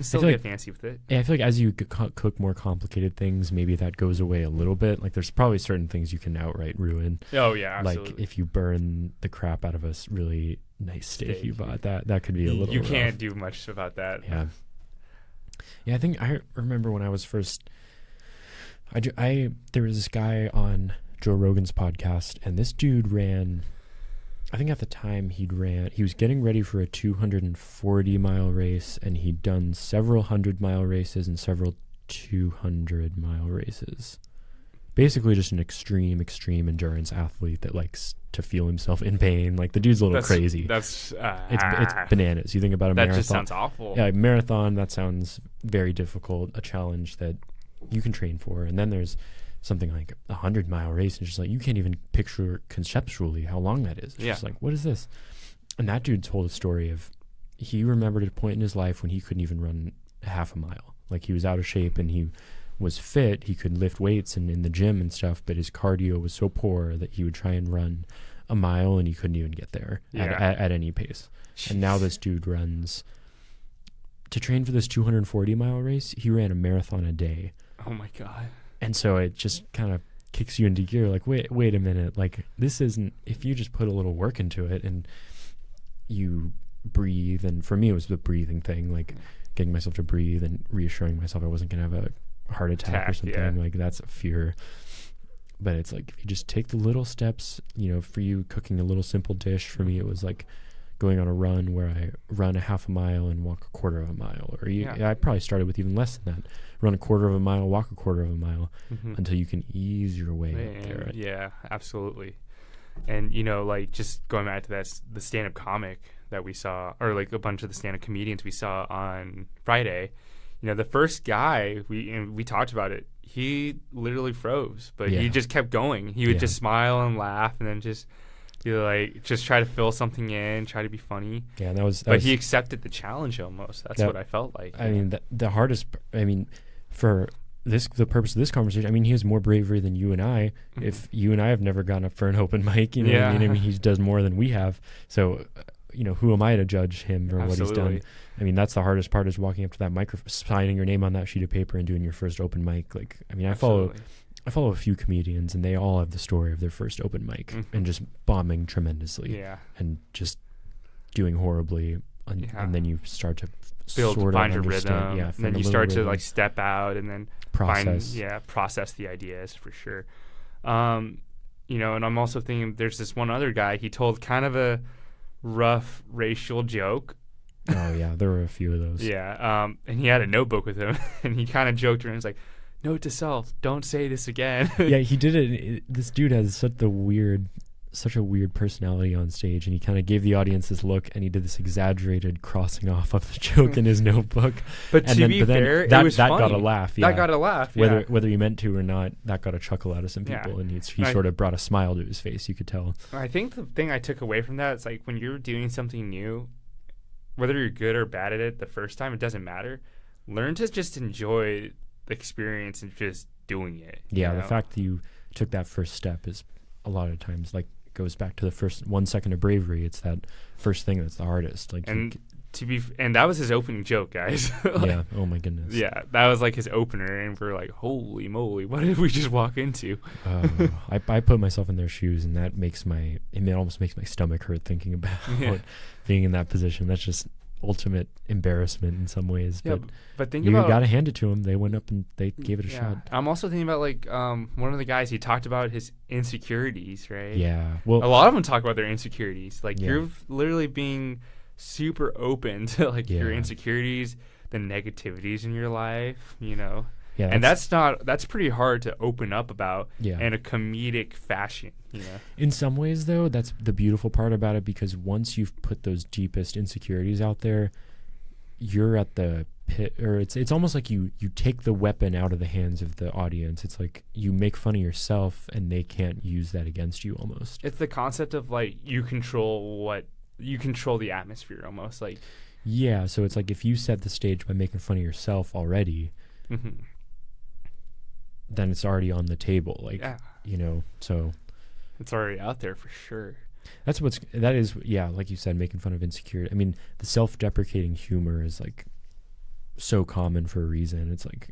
S2: still get fancy with it.
S3: Yeah, I feel like as you cook more complicated things, maybe that goes away a little bit. Like there's probably certain things you can outright ruin.
S2: Oh yeah, absolutely.
S3: Like if you burn the crap out of a really nice steak you bought, that could be a little.
S2: You
S3: rough.
S2: Can't do much about that.
S3: Yeah. Yeah, I think I remember when I was first. There was this guy on Joe Rogan's podcast, and this dude ran. I think at the time he was getting ready for a 240-mile race, and he'd done several 100-mile races and several 200-mile races. Basically just an extreme endurance athlete that likes to feel himself in pain. Like the dude's a little crazy.
S2: It's
S3: bananas. You think about a marathon. That just
S2: sounds awful.
S3: Yeah, a marathon, that sounds very difficult, a challenge that you can train for. And then there's something like a 100-mile race, and just like you can't even picture conceptually how long that is. It's just like, what is this? And that dude told a story of he remembered a point in his life when he couldn't even run half a mile. Like he was out of shape and he was fit, he could lift weights and in the gym and stuff, but his cardio was so poor that he would try and run a mile and he couldn't even get there at any pace. And now this dude runs to train for this 240-mile race. He ran a marathon a day.
S2: Oh my God.
S3: And so it just kind of kicks you into gear. Like, wait a minute. Like, this isn't, if you just put a little work into it and you breathe, and for me it was the breathing thing, like getting myself to breathe and reassuring myself I wasn't going to have a heart attack or something. Like, that's a fear. But it's like, if you just take the little steps, you know, for you cooking a little simple dish, for me it was like going on a run where I run a half a mile and walk a quarter of a mile. Or I probably started with even less than that. Run a quarter of a mile, walk a quarter of a mile, until you can ease your way up there.
S2: Yeah, absolutely. And, you know, like just going back to that, the stand-up comic that we saw, or like a bunch of the stand-up comedians we saw on Friday, you know, the first guy, we talked about it, he literally froze, but he just kept going. He would just smile and laugh and then just... just try to fill something in, try to be funny.
S3: Yeah,
S2: but he accepted the challenge almost. That's what I felt like.
S3: I mean, the hardest. I mean, for the purpose of this conversation, I mean, he has more bravery than you and I. If you and I have never gone up for an open mic, you know what I mean? I mean, he does more than we have. So, you know, who am I to judge him or what he's done? I mean, that's the hardest part, is walking up to that microphone, signing your name on that sheet of paper, and doing your first open mic. Like, I mean, I follow a few comedians, and they all have the story of their first open mic and just bombing tremendously and just doing horribly. And then you start to
S2: find your rhythm.
S3: Yeah,
S2: and then you start to like step out and then process the ideas for sure. You know, and I'm also thinking there's this one other guy, he told kind of a rough racial joke.
S3: Oh yeah, there were a few of those.
S2: And he had a notebook with him and he kind of joked around. He's like, "Note to self, don't say this again."
S3: Yeah, he did it. This dude has such a weird personality on stage, and he kind of gave the audience this look, and he did this exaggerated crossing off of the joke in his notebook.
S2: But to be fair,
S3: that
S2: it was funny.
S3: got a laugh. Yeah.
S2: That got a laugh.
S3: Whether he meant to or not, that got a chuckle out of some people, and he sort of brought a smile to his face. You could tell.
S2: I think the thing I took away from that is like when you're doing something new, whether you're good or bad at it the first time, it doesn't matter. Learn to just enjoy the experience and just doing it.
S3: Yeah, the fact that you took that first step is a lot of times like goes back to the first 1 second of bravery. It's that first thing that's the hardest. Like,
S2: and that was his opening joke, guys.
S3: Yeah. Oh my goodness.
S2: Yeah, that was like his opener, and we're like, holy moly, what did we just walk into?
S3: I put myself in their shoes, and it almost makes my stomach hurt thinking about being in that position. That's just ultimate embarrassment in some ways.
S2: Yeah,
S3: But
S2: but think
S3: you
S2: about
S3: got to hand it to them. They went up and they gave it a shot.
S2: I'm also thinking about like one of the guys, he talked about his insecurities, right?
S3: Yeah.
S2: A
S3: Well,
S2: lot of them talk about their insecurities. Like
S3: Yeah.
S2: you're literally being super open to like your
S3: Yeah.
S2: insecurities, the negativities in your life, you know.
S3: yeah.
S2: And that's pretty hard to open up about
S3: Yeah.
S2: in a comedic fashion, you know.
S3: In some ways, though, that's the beautiful part about it, because once you've put those deepest insecurities out there, you're at the pit, or it's almost like you take the weapon out of the hands of the audience. It's like you make fun of yourself, and they can't use that against you almost.
S2: It's the concept of like you control the atmosphere almost, like
S3: Yeah, so it's like if you set the stage by making fun of yourself already,
S2: mhm.
S3: then it's already on the table. Like,
S2: Yeah,
S3: you know, so
S2: it's already out there for sure.
S3: that is, yeah, like you said, making fun of insecurity. I mean, the self-deprecating humor is like so common for a reason. It's like,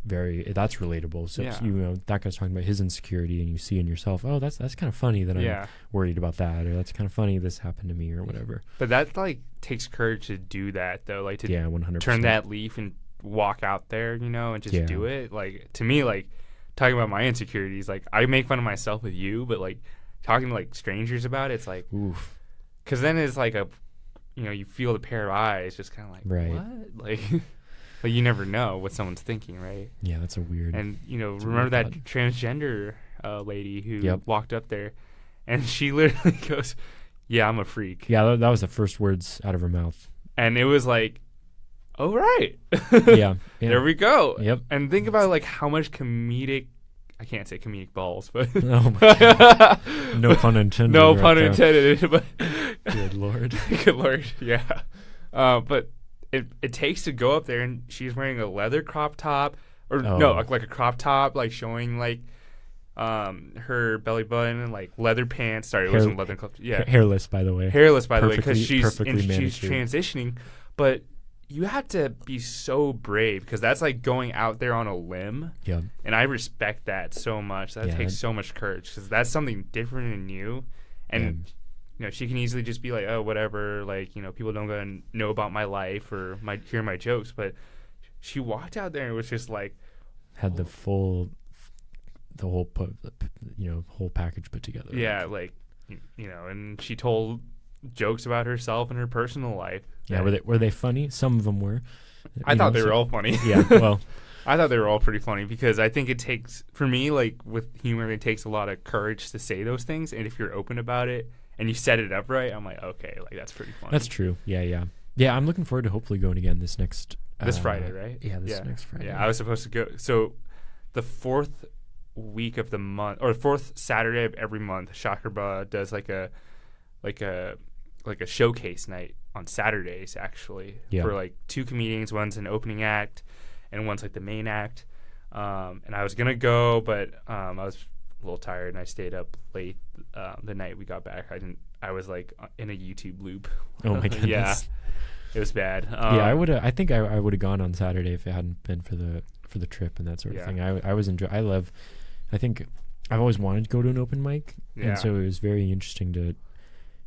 S3: that's relatable. So,
S2: Yeah.
S3: you know, that guy's talking about his insecurity, and you see in yourself, oh, that's kind of funny that
S2: Yeah.
S3: I'm worried about that, or that's kind of funny this happened to me, or whatever.
S2: But that like takes courage to do that though, like to
S3: Yeah, 100%.
S2: turn that leaf and walk out there, you know, and just
S3: Yeah.
S2: do it. Like to me, like talking about my insecurities, like I make fun of myself with you, but like talking to like strangers about it, it's like,
S3: Oof.
S2: because then it's like you feel the pair of eyes, just kind of like,
S3: Right.
S2: what, like, like you never know what someone's thinking, right?
S3: Yeah, that's a weird.
S2: And
S3: It's a
S2: remember
S3: weird
S2: that
S3: thought.
S2: transgender lady who
S3: Yep.
S2: walked up there, and she literally goes, "Yeah, I'm a freak,"
S3: Yeah, that was the first words out of her mouth.
S2: and it was like, "Oh right,
S3: Yeah.
S2: there we go."
S3: Yep.
S2: And think about like how much I can't say comedic balls, but
S3: Oh my God. No pun intended.
S2: no
S3: right
S2: pun
S3: there.
S2: intended, but
S3: Good Lord.
S2: good Lord, yeah. But it takes to go up there, and she's wearing a leather crop top, or no,
S3: Oh.
S2: like a crop top, like showing like her belly button, and like leather pants. Sorry, it
S3: Hair-
S2: wasn't leather crop. Yeah,
S3: Hairless, by the way.
S2: hairless by the way, because
S3: Perfectly
S2: she's
S3: manicured.
S2: transitioning. But you have to be so brave, because that's like going out there on a limb,
S3: Yeah.
S2: and I respect that so much. That
S3: Yeah,
S2: takes
S3: that-
S2: so much courage, because that's something different in you, and. You know, she can easily just be like, oh, whatever, like, you know, people don't gonna know about my life or hear my jokes. But she walked out there and was just like,
S3: Had the whole whole package put together.
S2: yeah, like, you know, and she told jokes about herself and her personal life.
S3: Yeah. Were they funny? Some of them were.
S2: I thought they were all funny.
S3: Yeah. Well.
S2: I thought they were all pretty funny, because I think it takes, for me, like with humor, it takes a lot of courage to say those things. And if you're open about it and you set it up right, I'm like, okay, like that's pretty funny.
S3: That's true. Yeah. Yeah. I'm looking forward to hopefully going again this
S2: Friday, right?
S3: Yeah. Next Friday.
S2: Yeah, I was supposed to go. So the fourth week of the month, or fourth Saturday of every month, Shakarba does like a showcase night on Saturdays, actually,
S3: Yeah.
S2: for like two comedians. One's an opening act, and one's like the main act. And I was gonna go, but I was a little tired, and I stayed up late the night we got back. I was like in a YouTube loop.
S3: Oh my goodness.
S2: Yeah, it was bad.
S3: Yeah. I think I would have gone on Saturday if it hadn't been for the trip and that sort of
S2: Yeah.
S3: thing. I think I've always wanted to go to an open mic,
S2: Yeah.
S3: and so it was very interesting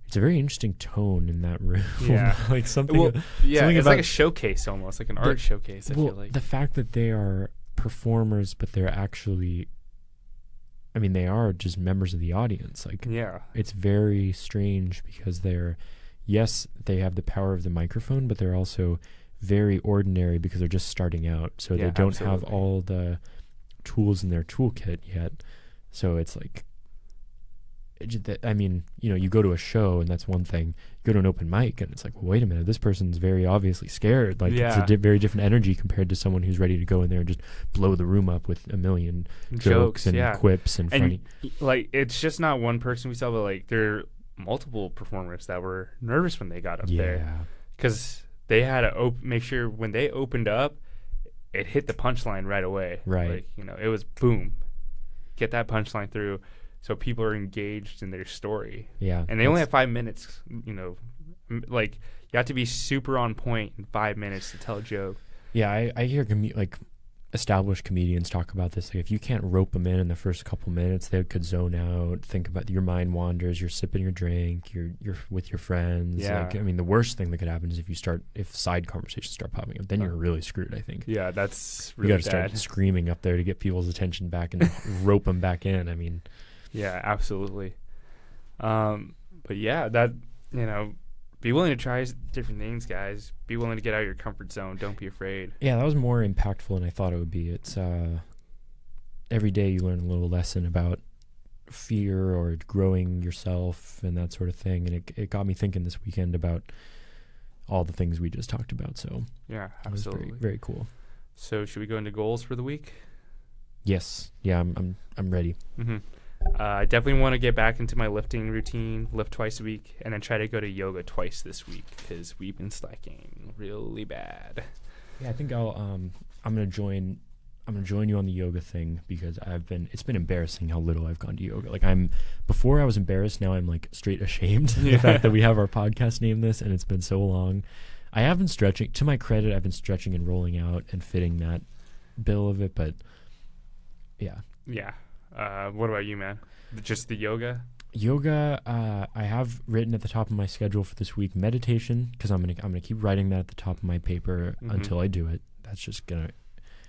S3: it's a very interesting tone in that room.
S2: Yeah.
S3: Like something.
S2: Well, yeah,
S3: something
S2: it's like
S3: about-
S2: a showcase almost, like an art showcase. I
S3: well,
S2: feel like.
S3: the fact that they are performers, but they're actually, I mean, they are just members of the audience. Like,
S2: Yeah.
S3: it's very strange, because yes, they have the power of the microphone, but they're also very ordinary because they're just starting out. So
S2: Yeah,
S3: they don't have
S2: absolutely.
S3: all the tools in their toolkit yet. So it's like, I mean, you know, you go to a show and that's one thing. You go to an open mic and it's like, well, wait a minute, this person's very obviously scared. Like, it's
S2: Yeah.
S3: a very different energy compared to someone who's ready to go in there and just blow the room up with a million jokes and
S2: yeah.
S3: quips and funny.
S2: Like, it's just not one person we saw, but like there are multiple performers that were nervous when they got up there,
S3: Yeah.
S2: because they had to make sure when they opened up, it hit the punchline right away.
S3: Right.
S2: Like, you know, it was boom, get that punchline through, so people are engaged in their story.
S3: Yeah.
S2: And they only have 5 minutes. You know, like you have to be super on point in 5 minutes to tell a joke.
S3: Yeah, I hear established comedians talk about this. Like, if you can't rope them in the first couple minutes, they could zone out, think about, your mind wanders, you're sipping your drink, you're with your friends.
S2: Yeah.
S3: Like, I mean, the worst thing that could happen is if side conversations start popping up, then you're really screwed, I think.
S2: Yeah, that's
S3: You
S2: really
S3: got to start screaming up there to get people's attention back and rope them back in. I mean,
S2: yeah, absolutely. But yeah, that, be willing to try different things, guys. Be willing to get out of your comfort zone. Don't be afraid.
S3: yeah, that was more impactful than I thought it would be. It's every day you learn a little lesson about fear or growing yourself and that sort of thing. And it got me thinking this weekend about all the things we just talked about. So
S2: Yeah,
S3: it was
S2: absolutely.
S3: very, very cool.
S2: So should we go into goals for the week?
S3: Yes. Yeah, I'm ready.
S2: Mm-hmm. I definitely want to get back into my lifting routine, lift twice a week, and then try to go to yoga twice this week because we've been slacking really bad.
S3: Yeah, I think I'm gonna join you on the yoga thing because it's been embarrassing how little I've gone to yoga. Like, before I was embarrassed, now I'm like straight ashamed the fact that we have our podcast named this and it's been so long. I have been stretching. To my credit, I've been stretching and rolling out and fitting that bill of it, but yeah.
S2: Yeah. What about you, man? Just the yoga?
S3: Yoga, I have written at the top of my schedule for this week meditation, because I'm gonna keep writing that at the top of my paper until I do it. That's just gonna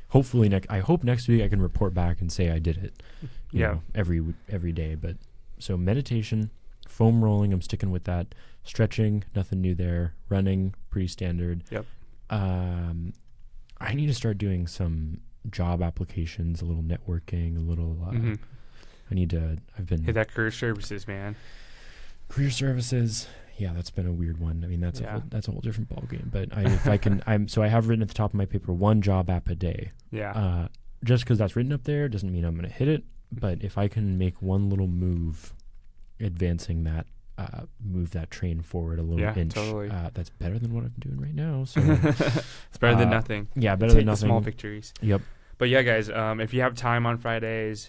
S3: hopefully I hope next week I can report back and say I did it. You know, every day. But so meditation, foam rolling, I'm sticking with that. Stretching, nothing new there. Running, pretty standard.
S2: Yep.
S3: I need to start doing some job applications, a little networking, a little I've been
S2: hit that career services, man.
S3: Career services, yeah, that's been a weird one. I mean, that's a whole different ballgame. But I have written at the top of my paper 1 job app a day.
S2: Yeah.
S3: Just because that's written up there doesn't mean I'm going to hit it. But if I can make one little move, advancing that, move that train forward a little inch,
S2: totally.
S3: That's better than what I'm doing right now. So
S2: it's better than nothing.
S3: Yeah, better than nothing.
S2: The small victories.
S3: Yep.
S2: But yeah, guys, if you have time on Friday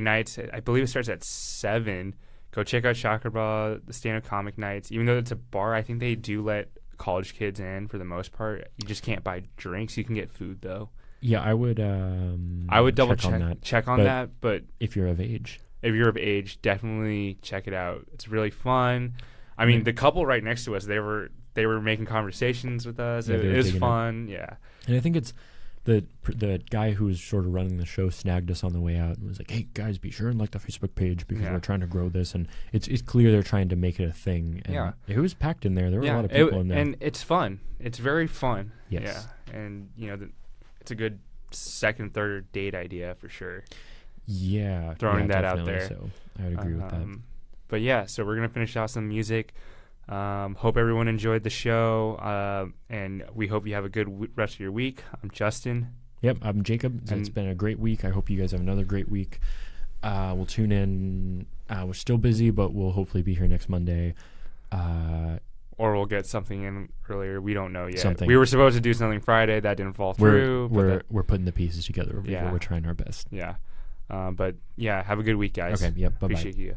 S2: nights, I believe it starts at 7. Go check out Chakrabar, the stand-up comic nights. Even though it's a bar, I think they do let college kids in for the most part. You just can't buy drinks. You can get food though.
S3: Yeah, I would
S2: double check on that. But
S3: if you're of age,
S2: definitely check it out. It's really fun. I mean, the couple right next to us, they were making conversations with us. It was fun. Yeah, and
S3: I think it's. The guy who was sort of running the show snagged us on the way out and was like, "Hey guys, be sure and like the Facebook page because we're trying to grow this." And it's clear they're trying to make it a thing. And it was packed in there. There were a lot of people in there,
S2: and it's fun. It's very fun.
S3: Yes.
S2: Yeah, and it's a good second, third date idea for sure.
S3: Yeah,
S2: throwing that out there.
S3: So I would agree with that.
S2: But yeah, so we're gonna finish out some music. Hope everyone enjoyed the show, and we hope you have a good rest of your week. I'm Justin.
S3: Yep, I'm Jacob. It's been a great week. I hope you guys have another great week. We'll tune in. We're still busy, but we'll hopefully be here next Monday.
S2: Or we'll get something in earlier. We don't know yet.
S3: Something.
S2: We were supposed to do something Friday. That didn't fall through.
S3: We're putting the pieces together over here. We're trying our best.
S2: Yeah. But yeah, have a good week, guys.
S3: Okay, yep, bye-bye.
S2: Appreciate you.